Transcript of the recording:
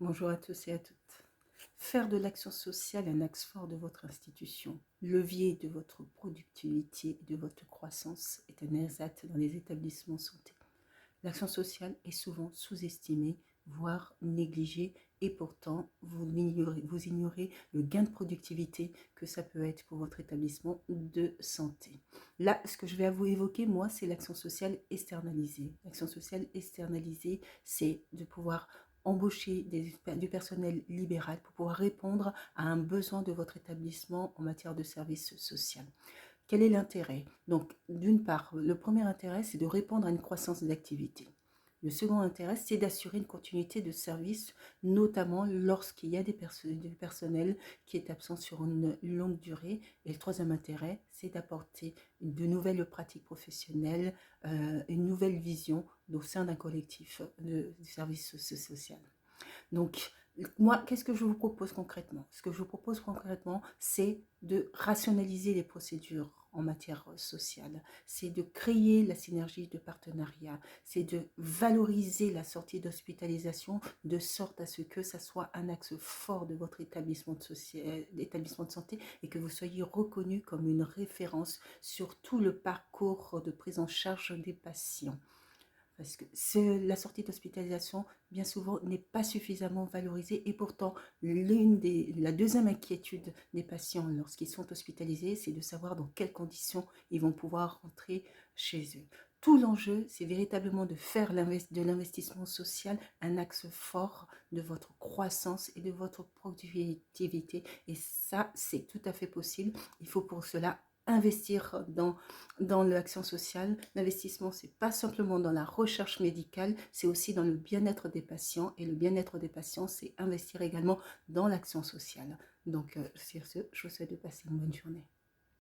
Bonjour à tous et à toutes. Faire de l'action sociale un axe fort de votre institution, levier de votre productivité et de votre croissance, est un exact dans les établissements santé. L'action sociale est souvent sous-estimée, voire négligée, et pourtant vous ignorez le gain de productivité que ça peut être pour votre établissement de santé. Là, ce que je vais vous évoquer, moi, c'est l'action sociale externalisée. L'action sociale externalisée, c'est de pouvoir embaucher du personnel libéral pour pouvoir répondre à un besoin de votre établissement en matière de services social. Quel est l'intérêt? Donc, d'une part, le premier intérêt, c'est de répondre à une croissance d'activité. Le second intérêt, c'est d'assurer une continuité de service, notamment lorsqu'il y a du personnel qui est absent sur une longue durée. Et le troisième intérêt, c'est d'apporter de nouvelles pratiques professionnelles, une nouvelle vision au sein d'un collectif de service social. Donc, moi, qu'est-ce que je vous propose concrètement? Ce que je vous propose concrètement, c'est de rationaliser les procédures en matière sociale, c'est de créer la synergie de partenariat, c'est de valoriser la sortie d'hospitalisation de sorte à ce que ça soit un axe fort de votre établissement de santé et que vous soyez reconnu comme une référence sur tout le parcours de prise en charge des patients. Parce que la sortie d'hospitalisation, bien souvent, n'est pas suffisamment valorisée. Et pourtant, la deuxième inquiétude des patients lorsqu'ils sont hospitalisés, c'est de savoir dans quelles conditions ils vont pouvoir rentrer chez eux. Tout l'enjeu, c'est véritablement de faire de l'investissement social un axe fort de votre croissance et de votre productivité. Et ça, c'est tout à fait possible. Il faut pour cela investir dans l'action sociale. L'investissement, c'est pas simplement dans la recherche médicale, c'est aussi dans le bien-être des patients. Et le bien-être des patients, c'est investir également dans l'action sociale. Donc, sur ce, je vous souhaite de passer une bonne journée.